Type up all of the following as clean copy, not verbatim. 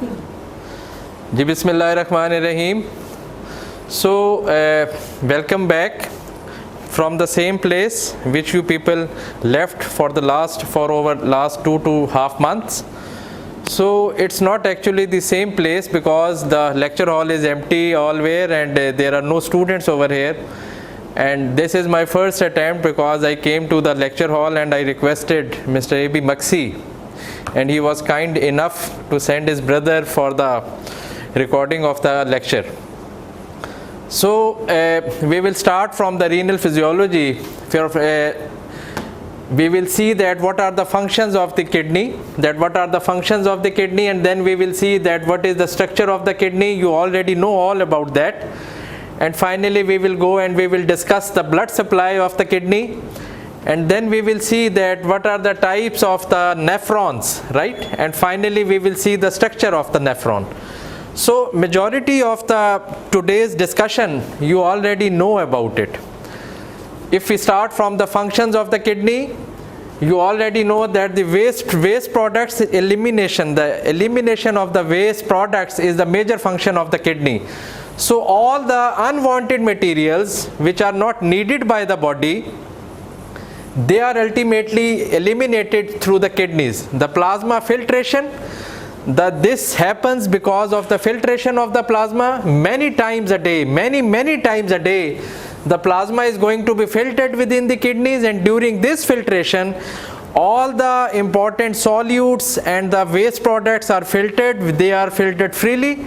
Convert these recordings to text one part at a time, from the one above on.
Ji Bismillahirrahmanirrahim. So, welcome back from the same place which you people left for over last 2.5 months. So it's not actually the same place because the lecture hall is empty allwhere and there are no students over here. And this is my first attempt because I came to the lecture hall and I requested Mr. A.B. Maksi, and he was kind enough to send his brother for the recording of the lecture. So we will start from the renal physiology. We will see that what are the functions of the kidney, and then we will see that what is the structure of the kidney. You already know all about that. And finally we will go and we will discuss the blood supply of the kidney, and then we will see that what are the types of the nephrons, right? And finally we will see the structure of the nephron. So majority of the today's discussion you already know about it. If we start from the functions of the kidney, you already know that the waste products elimination, the elimination of the waste products is the major function of the kidney. So all the unwanted materials which are not needed by the body, they are ultimately eliminated through the kidneys. The plasma filtration, this happens because of the filtration of the plasma many times a day, many times a day. The plasma is going to be filtered within the kidneys, and during this filtration all the important solutes and the waste products are filtered. They are filtered freely,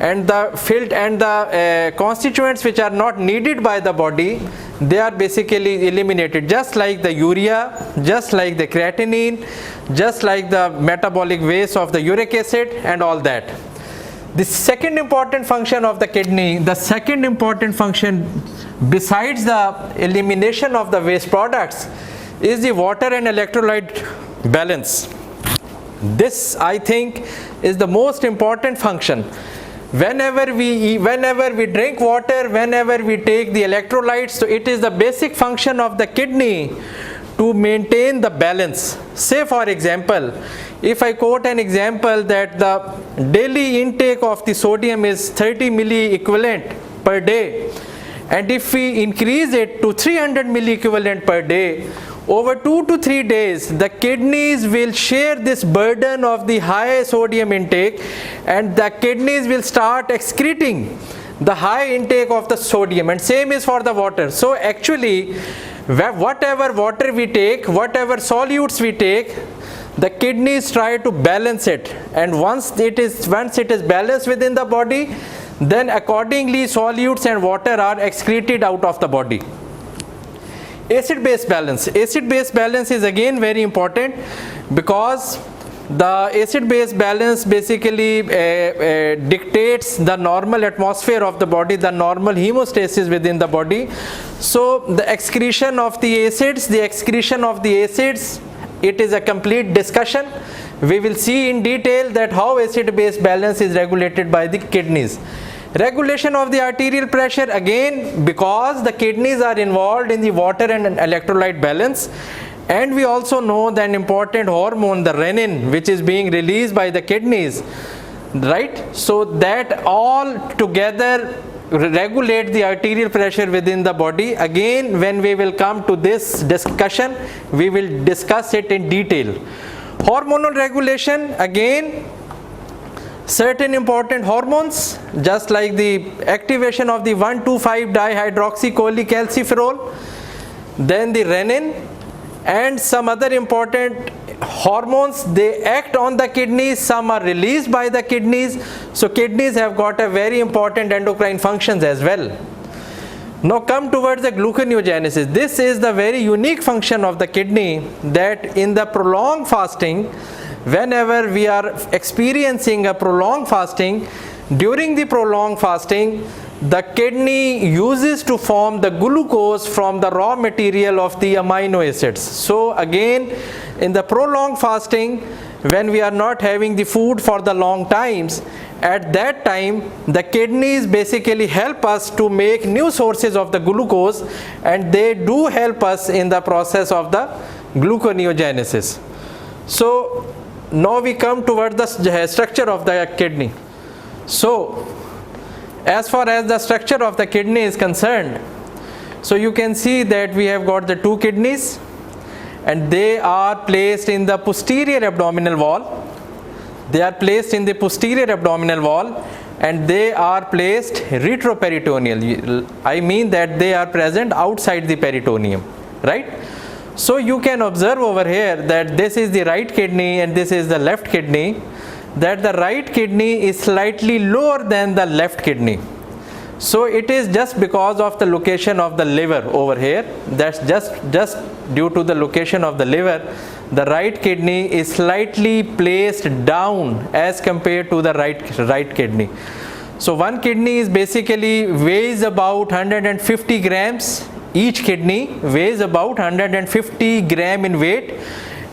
and the constituents which are not needed by the body, they are basically eliminated, just like the urea, just like the creatinine, just like the metabolic waste of the uric acid and all that. The second important function of the kidney, besides the elimination of the waste products, is the water and electrolyte balance. This, I think, is the most important function. Whenever we drink water, whenever we take the electrolytes, so it is the basic function of the kidney to maintain the balance. Say for example, if I quote an example that the daily intake of the sodium is 30 milliequivalent per day, and if we increase it to 300 milliequivalent per day, over 2 to 3 days, the kidneys will share this burden of the high sodium intake, and the kidneys will start excreting the high intake of the sodium, and same is for the water. So actually, whatever water we take, whatever solutes we take, the kidneys try to balance it, and once it is balanced within the body, then accordingly solutes and water are excreted out of the body. Acid-base balance. Acid-base balance is again very important because the acid-base balance basically dictates the normal atmosphere of the body, the normal hemostasis within the body. So the excretion of the acids, it is a complete discussion. We will see in detail that how acid-base balance is regulated by the kidneys. Regulation of the arterial pressure, again because the kidneys are involved in the water and electrolyte balance, and we also know that an important hormone, the renin, which is being released by the kidneys, right? So that all together regulate the arterial pressure within the body. Again, when we will come to this discussion, we will discuss it in detail. Hormonal regulation, again certain important hormones, just like the activation of the 1,2,5-dihydroxycholecalciferol, then the renin and some other important hormones, they act on the kidneys, some are released by the kidneys. So kidneys have got a very important endocrine functions as well. Now come towards the gluconeogenesis. This is the very unique function of the kidney, that in the prolonged fasting, whenever we are experiencing a prolonged fasting, during the prolonged fasting, the kidney uses to form the glucose from the raw material of the amino acids. So again, in the prolonged fasting, when we are not having the food for the long times, at that time the kidneys basically help us to make new sources of the glucose, and they do help us in the process of the gluconeogenesis. So now we come towards the structure of the kidney. So as far as the structure of the kidney is concerned, so you can see that we have got the two kidneys, and they are placed in the posterior abdominal wall. They are placed in the posterior abdominal wall, and they are placed retroperitoneal. I mean that they are present outside the peritoneum, right? So you can observe over here that this is the right kidney and this is the left kidney, that the right kidney is slightly lower than the left kidney. So it is just because of the location of the liver over here. That's just due to the location of the liver. The right kidney is slightly placed down as compared to the right kidney. So one kidney is basically weighs about 150 grams. Each kidney weighs about 150 gram in weight,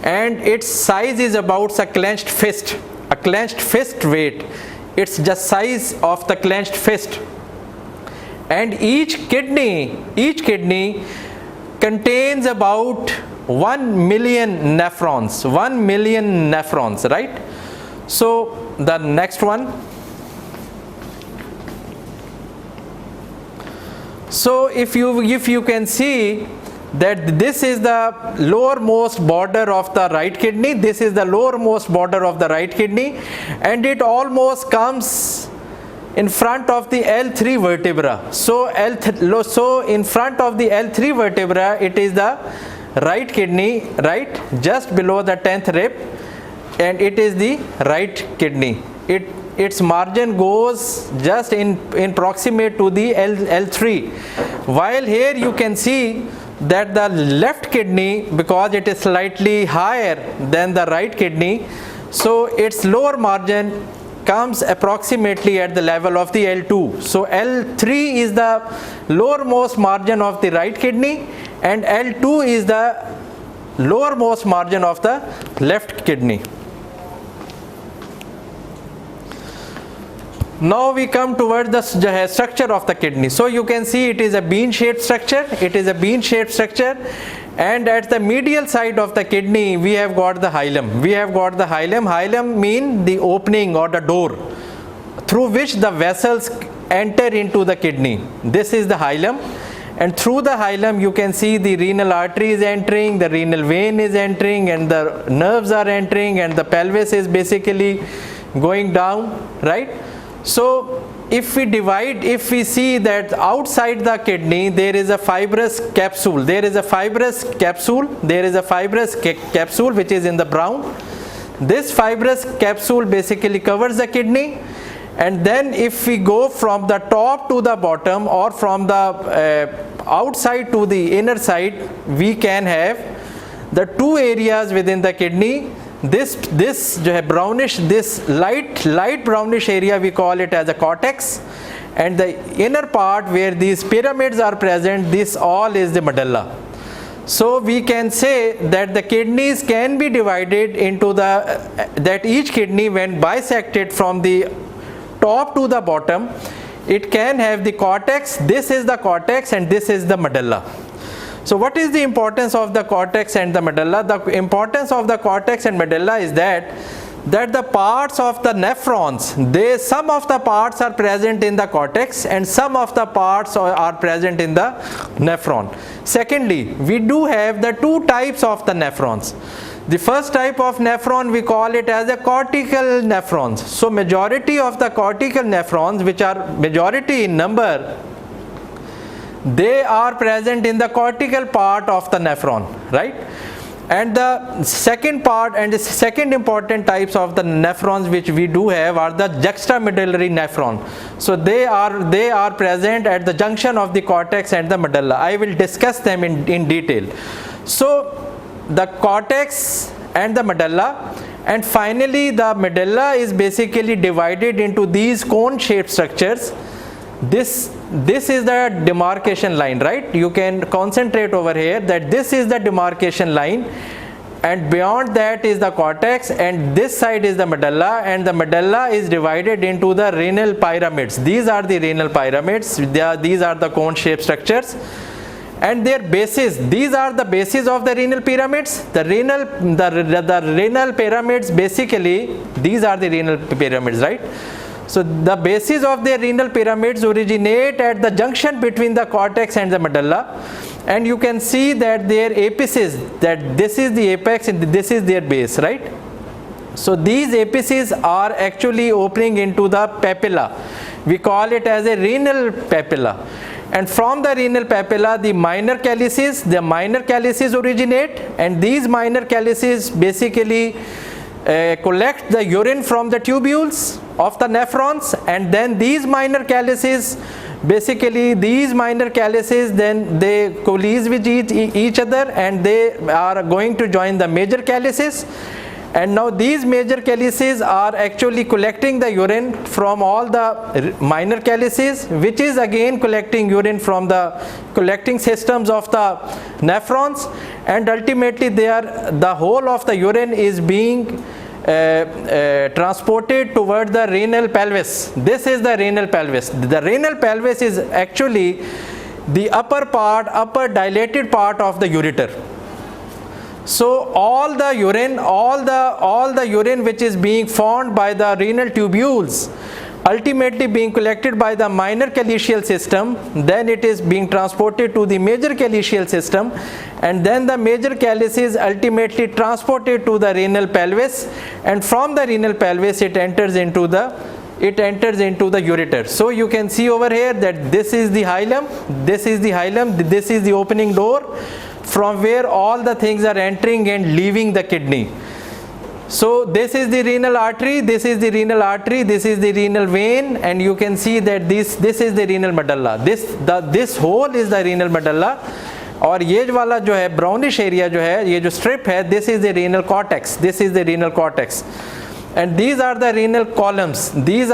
and its size is about a clenched fist. A clenched fist weight. It's just size of the clenched fist. And each kidney contains about 1 million nephrons. 1 million nephrons, right? So the next one. So if you can see that this is the lowermost border of the right kidney, this is the lowermost border of the right kidney, and it almost comes in front of the L3 vertebra. So in front of the L3 vertebra, it is the right kidney, right, just below the 10th rib, and it is the right kidney. Its margin goes just in proximate to the L3, while here you can see that the left kidney, because it is slightly higher than the right kidney, so its lower margin comes approximately at the level of the L2. So L3 is the lowermost margin of the right kidney, and L2 is the lowermost margin of the left kidney. Now we come towards the structure of the kidney. So you can see it is a bean-shaped structure. It is a bean-shaped structure, and at the medial side of the kidney we have got the hilum. We have got the hilum. Hilum means the opening or the door through which the vessels enter into the kidney. This is the hilum, and through the hilum you can see the renal artery is entering, the renal vein is entering, and the nerves are entering, and the pelvis is basically going down, right? So if we see that outside the kidney there is a fibrous capsule. There is a fibrous capsule which is in the brown. This fibrous capsule basically covers the kidney, and then if we go from the top to the bottom, or from the outside to the inner side, we can have the two areas within the kidney. This brownish, this light brownish area, we call it as a cortex, and the inner part where these pyramids are present, this all is the medulla. So we can say that the kidneys can be divided into that each kidney, when bisected from the top to the bottom, it can have the cortex. This is the cortex and this is the medulla. So what is the importance of the cortex and the medulla? The importance of the cortex and medulla is that the parts of the nephrons, some of the parts are present in the cortex and some of the parts are present in the nephron. Secondly, we do have the two types of the nephrons. The first type of nephron, we call it as a cortical nephrons. So majority of the cortical nephrons, which are majority in number, they are present in the cortical part of the nephron, right? And the second part and the second important types of the nephrons which we do have are the juxtamedullary nephron. So they are present at the junction of the cortex and the medulla. I will discuss them in detail. So the cortex and the medulla, and finally the medulla is basically divided into these cone-shaped structures. This is the demarcation line, right? You can concentrate over here that this is the demarcation line, and beyond that is the cortex, and this side is the medulla, and the medulla is divided into the renal pyramids. These are the renal pyramids. These are the cone-shaped structures, and their bases. These are the bases of the renal pyramids. The renal pyramids, basically these are the renal pyramids, right? So the bases of their renal pyramids originate at the junction between the cortex and the medulla, and you can see that their apices, that this is the apex and this is their base, right? So these apices are actually opening into the papilla. We call it as a renal papilla. And from the renal papilla, the minor calyces originate, and these minor calyces basically collect the urine from the tubules of the nephrons, and then these minor calyces, then they coalesce with each other, and they are going to join the major calyces. And now these major calyces are actually collecting the urine from all the minor calyces, which is again collecting urine from the collecting systems of the nephrons, and ultimately the whole of the urine is being transported toward the renal pelvis. This is the renal pelvis. The renal pelvis is actually the upper dilated part of the ureter. So all the urine which is being formed by the renal tubules, ultimately being collected by the minor calyceal system, then it is being transported to the major calyceal system, and then the major calyces ultimately transported to the renal pelvis, and from the renal pelvis it enters into the ureter. So you can see over here that this is the hilum, this is the opening door from where all the things are entering and leaving the kidney. So this is the renal artery, this is the renal vein, and you can see that this is the renal medulla. This hole is the renal medulla, और ये वाला जो है brownish area जो है, ये जो strip है, this is the renal cortex. And these are the renal columns. This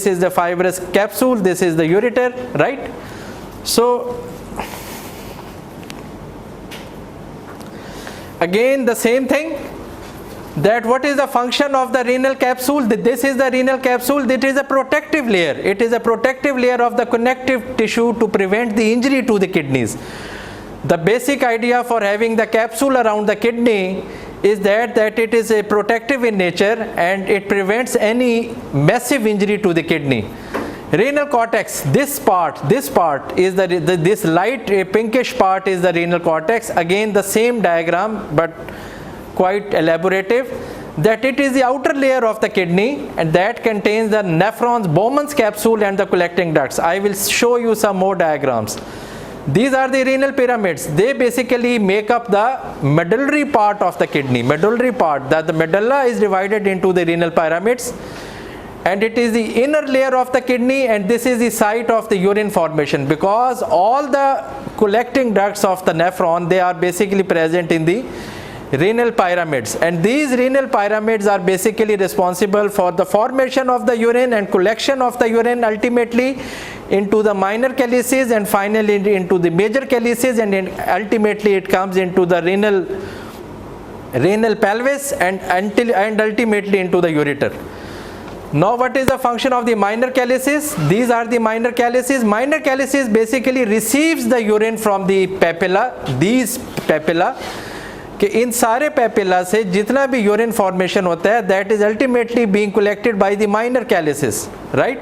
is the fibrous capsule, this is the ureter, right? So again the same thing, that what is the function of the renal capsule? This is the renal capsule. It is a protective layer. It is a protective layer of the connective tissue to prevent the injury to the kidneys. The basic idea for having the capsule around the kidney is that it is a protective in nature, and it prevents any massive injury to the kidney. Renal cortex, this part is this light pinkish part is the renal cortex. Again the same diagram but quite elaborative, that it is the outer layer of the kidney, and that contains the nephrons, Bowman's capsule, and the collecting ducts. I will show you some more diagrams. These are the renal pyramids. They basically make up the medullary part of the kidney. That the medulla is divided into the renal pyramids, and it is the inner layer of the kidney, and this is the site of the urine formation, because all the collecting ducts of the nephron, they are basically present in the renal pyramids, and these renal pyramids are basically responsible for the formation of the urine and collection of the urine ultimately into the minor calyces, and finally into the major calyces, and ultimately it comes into the renal pelvis, and ultimately into the ureter. Now what is the function of the minor calyces? These are the minor calyces. Minor calyces basically receives the urine from the papilla, these papilla, कि इन सारे papilla से जितना भी urine formation होता है, that is ultimately being collected by the minor calyces, right,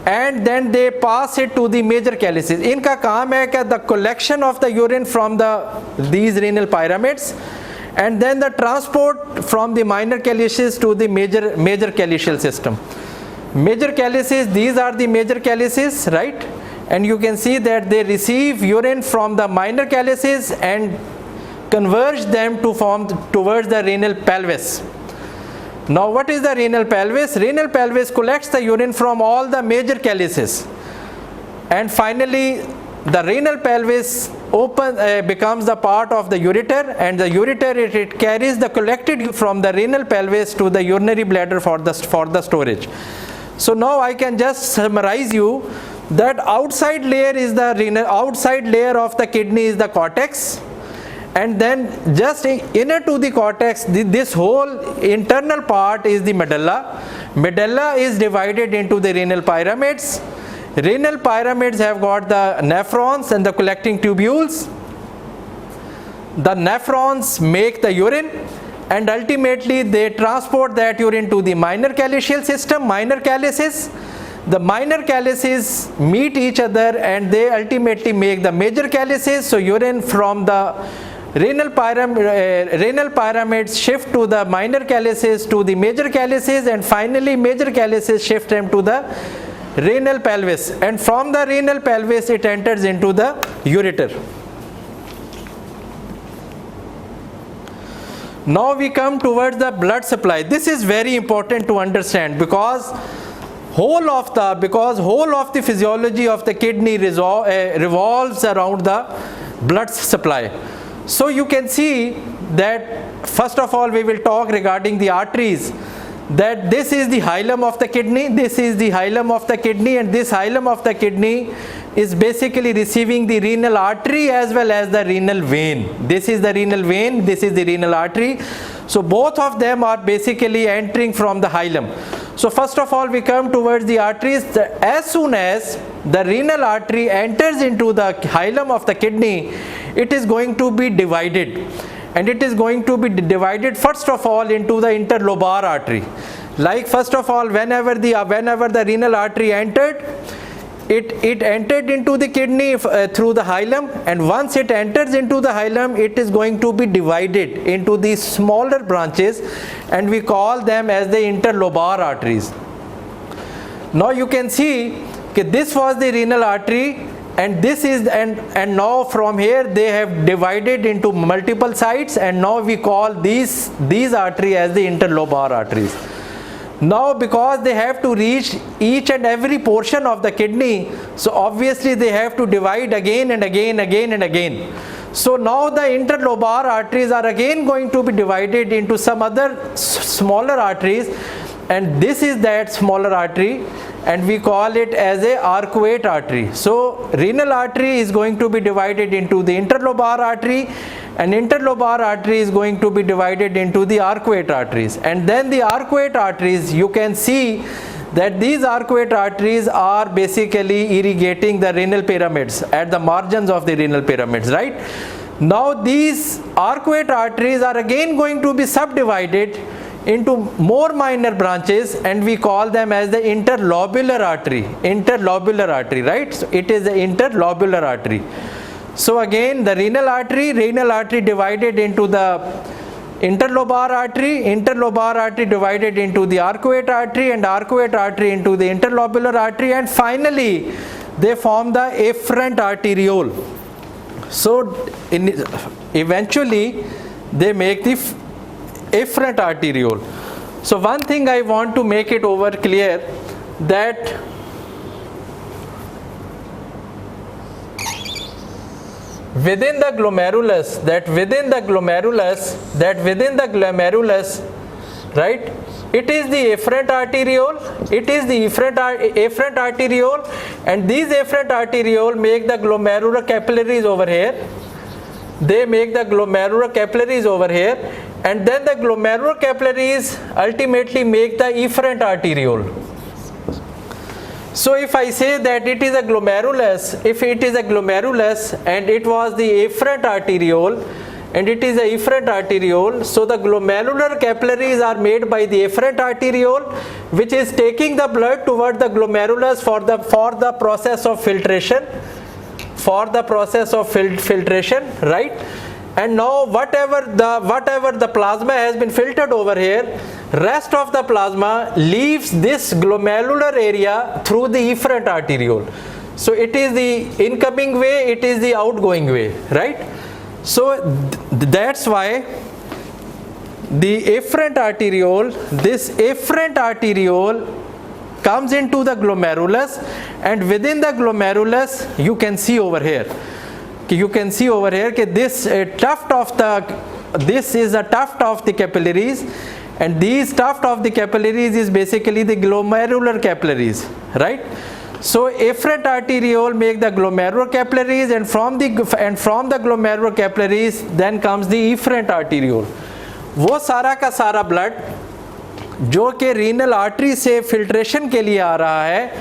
and then they pass it to the major calyces. इनका काम है कि the collection of the urine from these renal pyramid's, and then the transport from the minor calyces to the major calyceal system. Major calyces, these are the major calyces, right, and you can see that they receive urine from the minor calyces and converge them to form towards the renal pelvis. Now what is the renal pelvis? Renal pelvis collects the urine from all the major calyces, and finally the renal pelvis becomes the part of the ureter, and the ureter it carries the collected from the renal pelvis to the urinary bladder for the storage. So now I can just summarize you that outside layer is the renal, outside layer of the kidney is the cortex, and then just inner to the cortex, this whole internal part is the medulla. Medulla is divided into the renal pyramids. Renal pyramids have got the nephrons and the collecting tubules. The nephrons make the urine, and ultimately they transport that urine to the minor calyceal system, minor calyces. The minor calyces meet each other and they ultimately make the major calyces. So urine from the renal pyramids shift to the minor calyces to the major calyces, and finally major calyces shift them to the renal pelvis, and from the renal pelvis it enters into the ureter. Now we come towards the blood supply. This is very important to understand because whole of the physiology of the kidney revolves around the blood supply. So you can see that first of all we will talk regarding the arteries, that this is the hilum of the kidney, this is the hilum of the kidney, and this hilum of the kidney is basically receiving the renal artery as well as the renal vein. This is the renal vein, this is the renal artery. So both of them are basically entering from the hilum. So first of all we come towards the arteries. As soon as the renal artery enters into the hilum of the kidney, it is going to be divided, and it is going to be divided first of all into the interlobar artery. Like first of all, whenever the renal artery entered, it entered into the kidney through the hilum, and once it enters into the hilum, it is going to be divided into these smaller branches, and we call them as the interlobar arteries. Now you can see that this was the renal artery, and this is and now from here they have divided into multiple sites, and now we call these arteries as the interlobar arteries. Now because they have to reach each and every portion of the kidney, so obviously they have to divide again and again and again. So now the interlobar arteries are again going to be divided into some other smaller arteries, and this is that smaller artery, and we call it as a arcuate artery. So renal artery is going to be divided into the interlobar artery, and interlobar artery is going to be divided into the arcuate arteries. And then the arcuate arteries, you can see that these arcuate arteries are basically irrigating the renal pyramids at the margins of the renal pyramids, right? Now these arcuate arteries are again going to be subdivided into more minor branches, and we call them as the interlobular artery, right? So it is the interlobular artery. So again the renal artery divided into the interlobar artery divided into the arcuate artery, and arcuate artery into the interlobular artery, and finally they form the afferent arteriole. So eventually they make the afferent arteriole. So one thing I want to make it over clear, that within the glomerulus, right, it is the afferent arteriole, and these afferent arteriole make the glomerular capillaries over here. They make the glomerular capillaries over here, and then the glomerular capillaries ultimately make the efferent arteriole. So if I say that it is a glomerulus, and it was the afferent arteriole, and it is a efferent arteriole, so the glomerular capillaries are made by the afferent arteriole, which is taking the blood toward the glomerulus for the process of filtration, right? And now whatever the plasma has been filtered over here, rest of the plasma leaves this glomerular area through the efferent arteriole. So it is the incoming way, it is the outgoing way, right? So that's why the afferent arteriole, this afferent arteriole comes into the glomerulus, and within the glomerulus you can see over here that this is a tuft of the capillaries, and these tuft of the capillaries is basically the glomerular capillaries, right? So afferent arteriole make the glomerular capillaries, and from the glomerular capillaries then comes the efferent arteriole. वो सारा का सारा blood जो कि renal artery से filtration के लिए आ रहा है,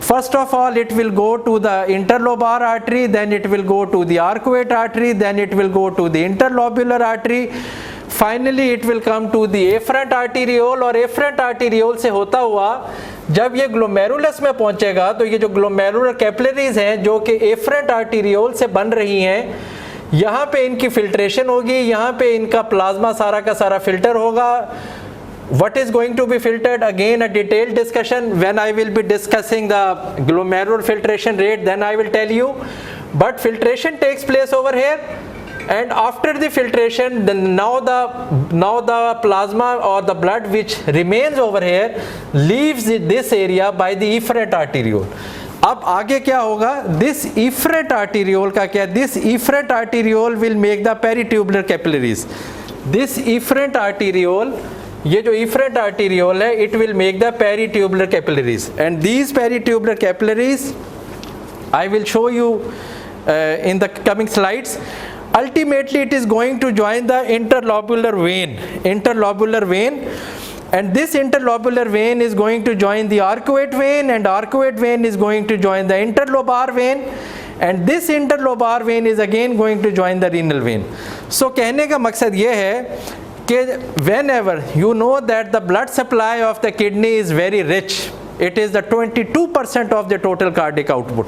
First of all, it will go to the interlobar artery, then it will go to the arcuate artery, then it will go to the interlobular artery. Finally, it will come to the afferent arteriole, और afferent arteriole से होता हुआ जब ये glomerulus में पहुंचेगा तो ये जो ग्लोमेरुलर कैपिलरीज हैं जो कि afferent arteriole से बन रही हैं, यहाँ पे इनकी फिल्ट्रेशन होगी, यहाँ पे इनका प्लाज्मा सारा का सारा फिल्टर होगा. What is going to be filtered? Again a detailed discussion when I will be discussing the glomerular filtration rate, then I will tell you. But filtration takes place over here, and after the filtration, then now the plasma or the blood which remains over here leaves this area by the efferent arteriole. अब आगे क्या होगा? This efferent arteriole का क्या? This efferent arteriole will make the peritubular capillaries. This efferent arteriole, ये जो efferent arteriole है, it will make the peritubular capillaries, and these peritubular capillaries I will show you in the coming slides. Ultimately it is going to join the interlobular vein, and this interlobular vein is going to join the arcuate vein, and arcuate vein is going to join the interlobar vein, and this interlobar vein is again going to join the renal vein. So कहने का मकसद ये है कि whenever you know that the blood supply of the kidney is very rich, it is the 22% of the total cardiac output.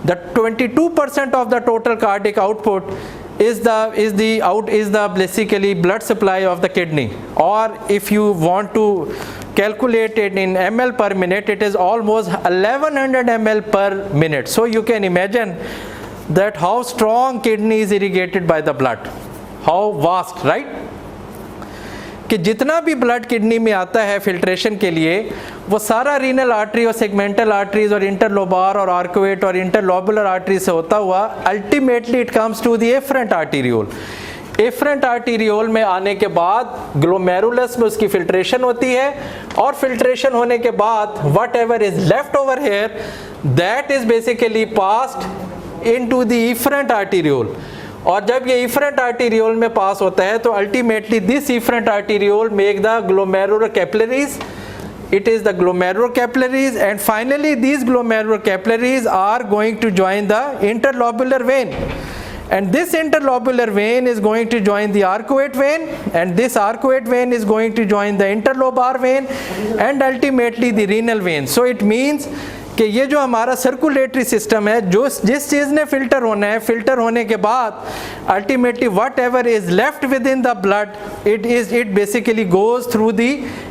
The 22% of the total cardiac output is the basically blood supply of the kidney, or if you want to calculate it in ml per minute, it is almost 1100 ml per minute. So you can imagine that how strong kidney is irrigated by the blood, how vast, right? कि जितना भी blood kidney में आता है filtration के लिए, वो सारा रीनल आर्टरी और सेगमेंटल आर्टरीज और इंटरलोबार और आर्कुएट और इंटरलोबुलर आर्टरी से होता हुआ ultimately it comes to the efferent arteriole. Afferent arteriole में आने के बाद ग्लोमेरुलस में उसकी फिल्ट्रेशन होती है, और फिल्ट्रेशन होने के बाद whatever is left over here that is basically passed into the efferent arteriole. और जब ये efferent arteriole में पास होता है तो ultimately this efferent arteriole make the glomerular capillaries. It is the glomerular capillaries, and finally these glomerular capillaries are going to join the interlobular vein, and this interlobular vein is going to join the arcuate vein, and this arcuate vein is going to join the interlobar vein, and ultimately the renal vein. So it means कि ये जो हमारा circulatory system है, जो जिस चीज़ ने filter होना है, फिल्टर होने के बाद ultimately what ever is left with in the blood it basically goes through the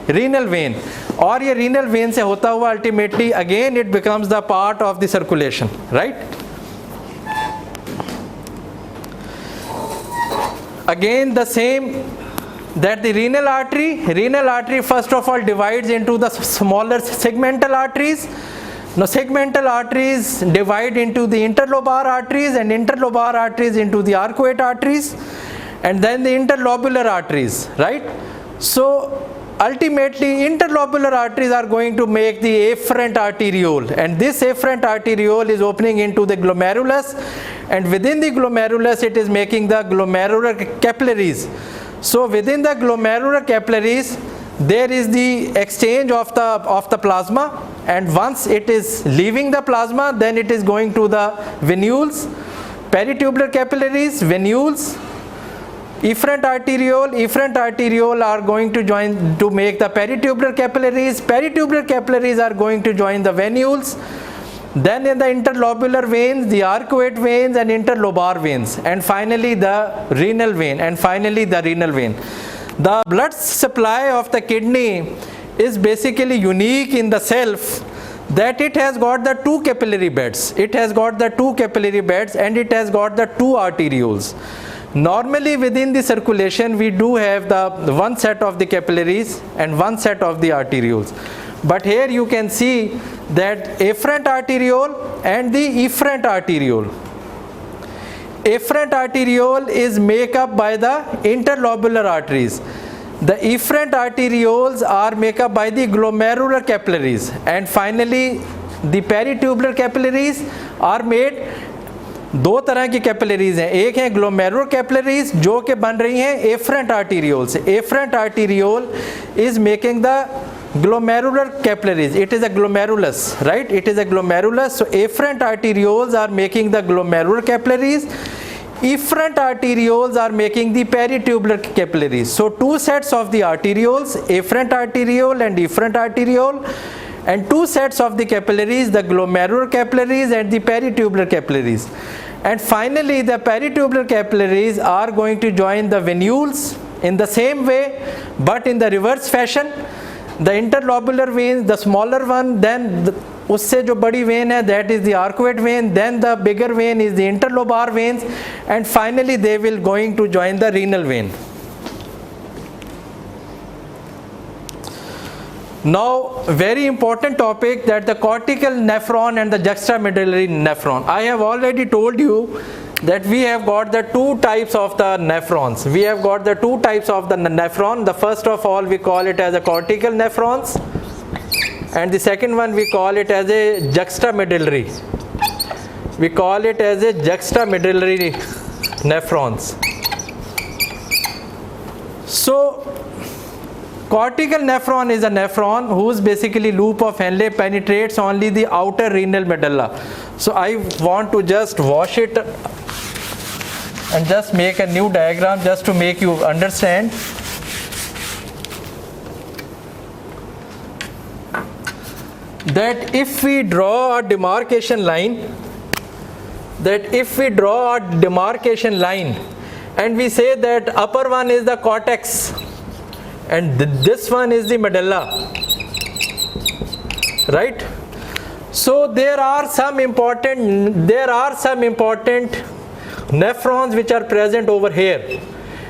renal vein, और ये रीनल वेन से होता हुआ ultimately again it becomes the part of the circulation, right? Again the same that the renal artery first of all divides into the smaller segmental arteries. Now segmental arteries divide into the interlobar arteries, and interlobar arteries into the arcuate arteries, and then the interlobular arteries, right? So ultimately interlobular arteries are going to make the afferent arteriole, and this afferent arteriole is opening into the glomerulus, and within the glomerulus it is making the glomerular capillaries. So within the glomerular capillaries there is the exchange of the plasma, and once it is leaving the plasma then it is going to the venules, peritubular capillaries, venules, efferent arteriole are going to join to make the peritubular capillaries are going to join the venules, then in the interlobular veins, the arcuate veins and interlobar veins, and finally the renal vein. The blood supply of the kidney is basically unique in the self that it has got the two capillary beds. And it has got the two arterioles. Normally within the circulation we do have the one set of the capillaries and one set of the arterioles. But here you can see that afferent arteriole and the efferent arteriole. Afferent arteriole is made up by the interlobular arteries. The efferent arterioles are made up by the glomerular capillaries, and finally the peritubular capillaries are made. दो तरह की capillaries हैं, एक है glomerular capillaries जो कि बन रही हैं एफरेंट आर्टीरियोल से. Afferent arteriole is making the Glomerular capillaries, it is a glomerulus, right? It is a glomerulus. So afferent arterioles are making the glomerular capillaries. Efferent arterioles are making the peritubular capillaries. So two sets of the arterioles, afferent arteriole and efferent arteriole, and two sets of the capillaries, the glomerular capillaries and the peritubular capillaries. And finally the peritubular capillaries are going to join the venules in the same way, but in the reverse fashion. The interlobular veins, the smaller one, then उससे जो बड़ी vein है, that is the arcuate vein, then the bigger vein is the interlobar veins, and finally they will going to join the renal vein. Now very important topic, that the cortical nephron and the juxtamedullary nephron. I have already told you that we have got the two types of the nephrons. We have got the two types of the nephron. The first of all we call it as a cortical nephrons, and the second one we call it as a juxtamedullary. We call it as a juxtamedullary nephrons. So cortical nephron is a nephron whose basically loop of Henle penetrates only the outer renal medulla. So I want to just wash it and just make a new diagram just to make you understand. That if we draw a demarcation line, and we say that upper one is the cortex and this one is the medulla, right? So there are some important nephrons which are present over here,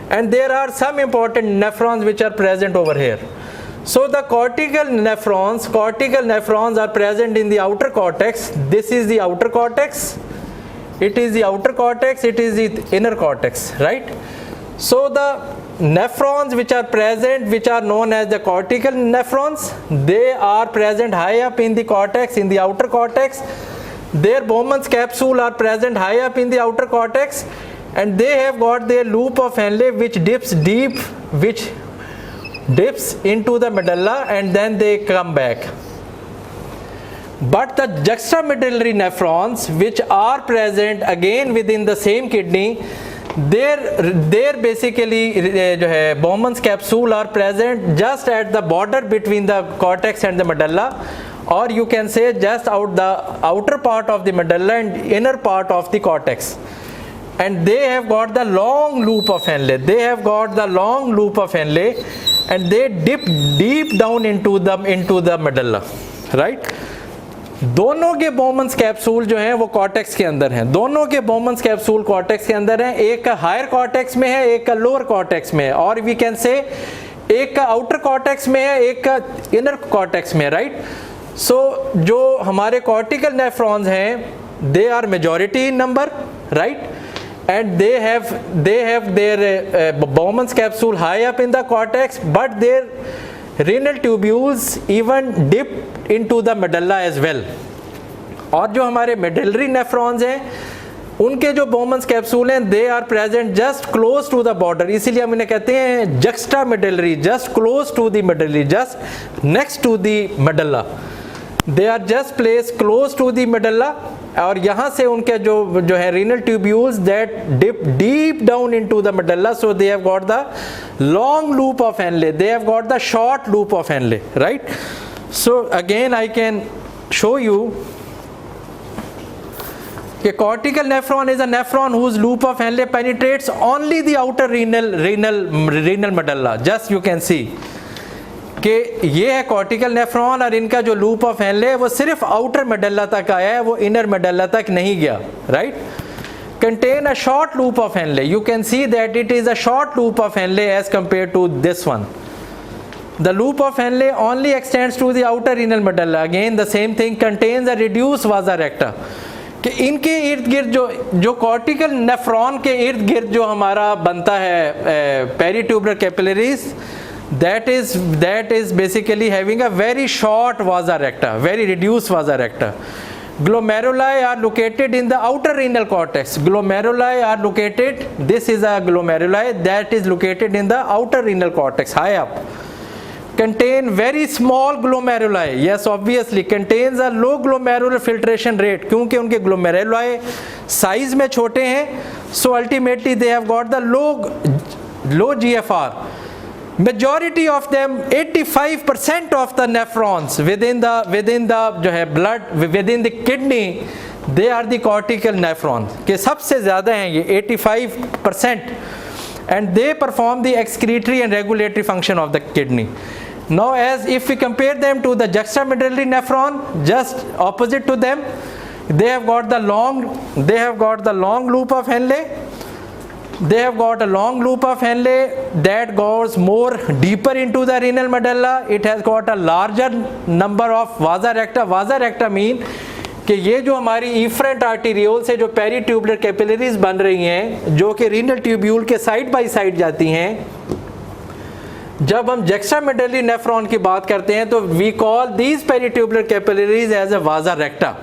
and there are some important nephrons which are present over here. So the cortical nephrons are present in the outer cortex. This is the outer cortex, it is the outer cortex, it is the inner cortex, right? So the nephrons which are present, which are known as the cortical nephrons, they are present high up in the cortex, in the outer cortex. Their Bowman's capsule are present high up in the outer cortex, and they have got their loop of Henle which dips into the medulla, and then they come back. But the juxtamedullary nephrons which are present again within the same kidney, their basically जो है Bowman's capsule are present just at the border between the cortex and the medulla, or you can say just out the outer part of the medulla and inner part of the cortex. And they have got the long loop of Henle. And they dip deep down into the medulla, right? दोनों के Bowman's capsule जो हैं वो cortex के अंदर हैं. दोनों के Bowman's कैप्सूल कॉर्टेक्स के अंदर हैं. एक का हायर कॉर्टेक्स में है, एक का लोअर कॉर्टेक्स में है, और वी कैन से एक का आउटर कॉर्टेक्स में है, एक का इनर कॉर्टेक्स में, राइट? सो जो हमारे कॉर्टिकल नेफ्रॉन्स हैं, they are majority in number, right? And they have their Bowman's capsule high up in the cortex, but their renal tubules even dip into the medulla as well. और जो हमारे medullary nephrons हैं, उनके जो Bowman's capsule हैं, they are present just close to the border. इसीलिए हम इन्हें कहते हैं juxtamedullary, just close to the medullary, just next to the medulla. They are just placed close to the medulla. और यहाँ से उनके जो है renal tubules that dip deep down into the medulla, so they have got the long loop of Henle, they have got the short loop of Henle, right? So again I can show you a cortical nephron is a nephron whose loop of Henle penetrates only the outer renal medulla. Just you can see कि ये है cortical nephron, और इनका जो loop of Henley है वो सिर्फ outer मेडल्ला तक आया है, वो इनर मेडल्ला तक नहीं गया, right? Contain a short loop of Henle. You can see that it is a short loop of Henle as compare to this one. The loop of Henle only extends to the outer renal medulla. Again the same thing, contains a reduce vasa recta. कि इनके इर्द गिर्द जो cortical nephron के इर्द गिर्द जो हमारा बनता है peritubular capillaries, that is basically having a very short vasa recta, very reduced vasa recta. Glomeruli are located in the outer renal cortex. Glomeruli are located, this is a glomeruli that is located in the outer renal cortex, high up. contain very small glomeruli. Yes, obviously contains a low glomerular filtration rate, क्योंकि उनके glomeruli size में छोटे हैं, so ultimately they have got the low GFR. Majority of them, 85% of the nephrons within the जो है blood within the kidney, they are the cortical nephrons, के सबसे ज़्यादा हैं ये 85%, and they perform the excretory and regulatory function of the kidney. Now, as if we compare them to the juxtamedullary nephron, just opposite to them, they have got the long loop of Henle. They have got a long loop of Henle that goes more deeper into the renal medulla. It has got a larger number of vasa recta. Vasa recta mean कि ये जो हमारी efferent arteriole से जो peritubular capillaries बन रही हैं, जो कि रीनल ट्यूब्यूल के साइड बाय साइड जाती हैं, जब हम जुक्स्टामेडुलरी नेफ्रॉन की बात करते हैं तो we call these peritubular capillaries as a vasa recta.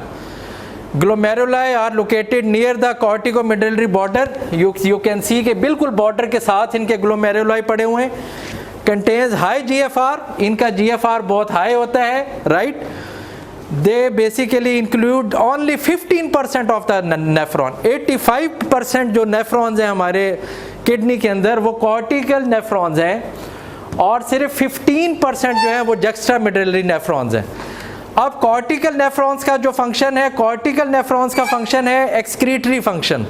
Glomeruli are located near the corticomedullary border. You can see के बिल्कुल बॉर्डर के साथ इनके ग्लोमेरुलाई पड़े हुए हैं. कंटेन्स हाई जीएफआर, इनका जीएफआर बहुत हाई होता है, right. They basically include only 15% of the nephron. 85% जो nephrons हैं हमारे किडनी के अंदर वो cortical nephrons हैं, और सिर्फ 15% जो है वो juxtamedullary nephrons हैं. अब cortical nephrons का जो फंक्शन है, cortical nephrons का फंक्शन है excretory फंक्शन,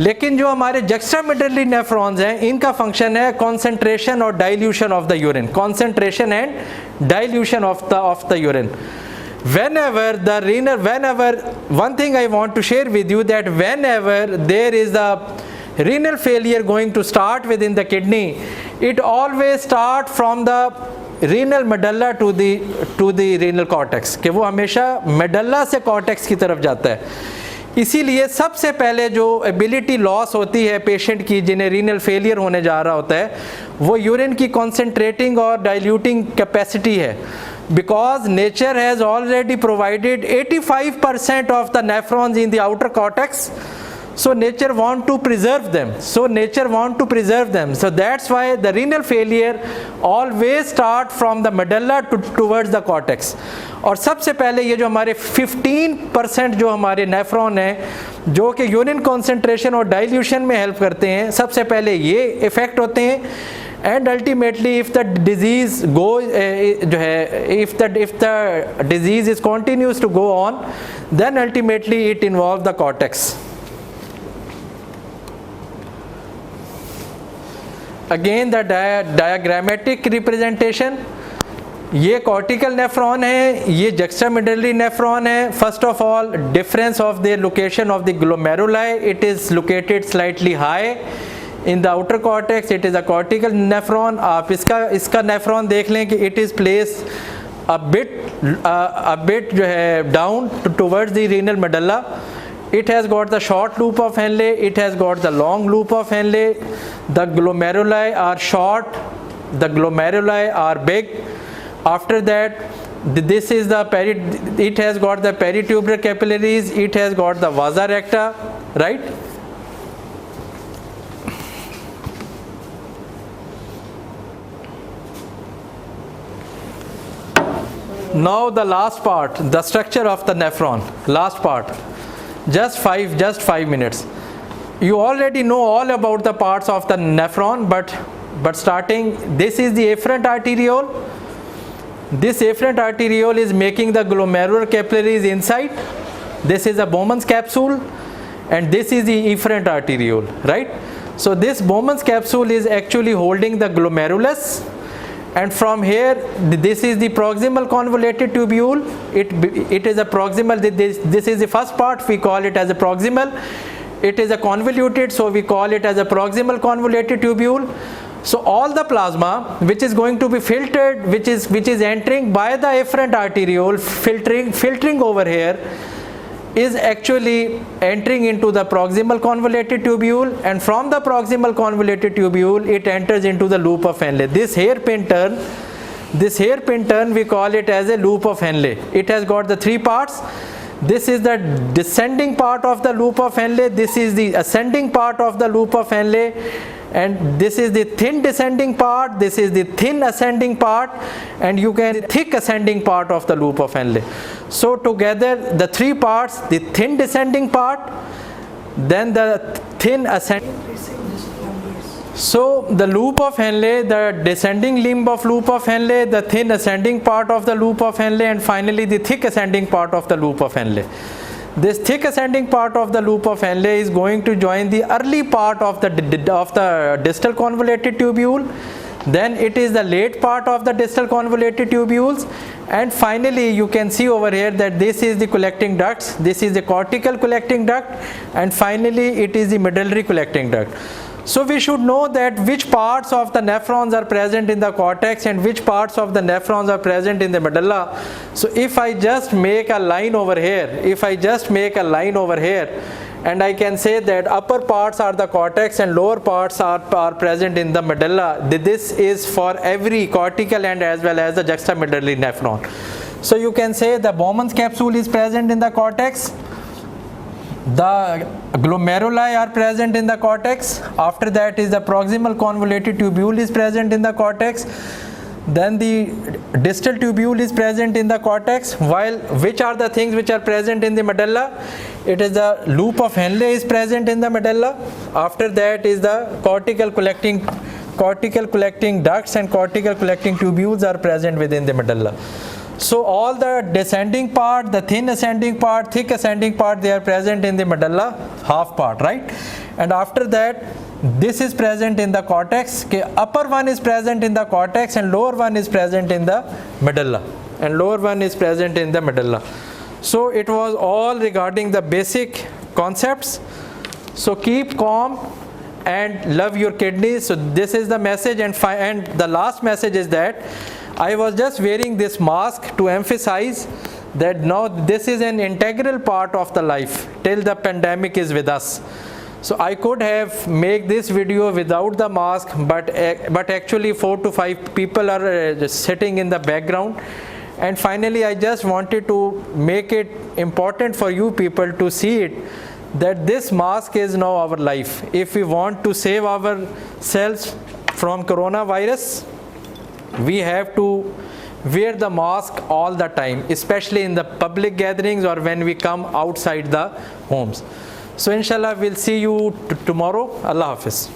लेकिन जो हमारे juxtamedullary nephrons हैं इनका फंक्शन है concentration और dilution of the urine. Concentration and dilution of the urine. Whenever one thing I want to share with you, that whenever there is a renal failure going to start within the kidney, it always start from the renal medulla to the renal cortex, कि वो हमेशा medulla से cortex की तरफ जाता है. इसीलिए सबसे पहले जो एबिलिटी लॉस होती है पेशेंट की, जिन्हें रीनल फेलियर होने जा रहा होता है, वो यूरिन की कॉन्सेंट्रेटिंग और डाइल्यूटिंग कैपेसिटी है. Because nature has already provided 85% of the nephrons in the outer cortex, so nature want to preserve them. So that's why the renal failure always start from the medulla towards the cortex. और सबसे पहले ये जो हमारे 15% जो हमारे nephron हैं जो कि यूरिन कॉन्सेंट्रेशन और डाइल्यूशन में हेल्प करते हैं, सबसे पहले ये इफ़ेक्ट होते हैं. And ultimately, if the disease continues to go on, then ultimately it involves the cortex. Again, the diagrammatic representation. ये cortical nephron है, ये juxtamedullary nephron है. First of all, difference of the location of the glomeruli. It is located slightly high. In the outer cortex, it is a cortical nephron. आप इसका nephron देख लें कि it is placed a bit जो है down towards the renal medulla. It has got the short loop of Henle. It has got the long loop of Henle. The glomeruli are short. The glomeruli are big. After that, this is it has got the peritubular capillaries. It has got the vasa recta, right? Now the last part, the structure of the nephron. Last part, just 5 minutes. You already know all about the parts of the nephron, but starting, this is the afferent arteriole. This afferent arteriole is making the glomerular capillaries inside. This is a Bowman's capsule, and this is the efferent arteriole, right? So this Bowman's capsule is actually holding the glomerulus. And from here, this is the proximal convoluted tubule. It is a proximal. This is the first part. We call it as a proximal. It is a convoluted, so we call it as a proximal convoluted tubule. So all the plasma which is going to be filtered, which is entering by the afferent arteriole, filtering over here, is actually entering into the proximal convoluted tubule, and from the proximal convoluted tubule it enters into the loop of Henle. This hairpin turn we call it as a loop of Henle. It has got the 3 parts. This is the descending part of the loop of Henle, this is the ascending part of the loop of Henle, and this is the thin descending part, this is the thin ascending part, and you can thick ascending part of the loop of Henle. So together the three parts, the thin descending part, then the thin ascending. So the loop of Henle, the descending limb of loop of Henle, the thin ascending part of the loop of Henle, and finally the thick ascending part of the loop of Henle. This thick ascending part of the loop of Henle is going to join the early part of the distal convoluted tubule, then it is the late part of the distal convoluted tubules, and finally you can see over here that this is the collecting ducts, this is the cortical collecting duct, and finally it is the medullary collecting duct. So we should know that which parts of the nephrons are present in the cortex and which parts of the nephrons are present in the medulla. So if I just make a line over here, and I can say that upper parts are the cortex and lower parts are present in the medulla. This is for every cortical and as well as the juxtamedullary nephron. So you can say the Bowman's capsule is present in the cortex, the glomeruli are present in the cortex, after that is the proximal convoluted tubule is present in the cortex, then the distal tubule is present in the cortex, while which are the things which are present in the medulla? It is the loop of Henle is present in the medulla, after that is the cortical collecting ducts and cortical collecting tubules are present within the medulla. So all the descending part, the thin ascending part, thick ascending part, they are present in the medulla, half part, right? And after that, this is present in the cortex. Okay, upper one is present in the cortex and lower one is present in the medulla. So it was all regarding the basic concepts. So keep calm and love your kidneys. So this is the message, and the last message is that I was just wearing this mask to emphasize that now this is an integral part of the life till the pandemic is with us. So I could have made this video without the mask, but actually 4 to 5 people are just sitting in the background. And finally I just wanted to make it important for you people to see it, that this mask is now our life. If we want to save ourselves from coronavirus, we have to wear the mask all the time, especially in the public gatherings or when we come outside the homes. So inshallah we'll see you tomorrow. Allah Hafiz.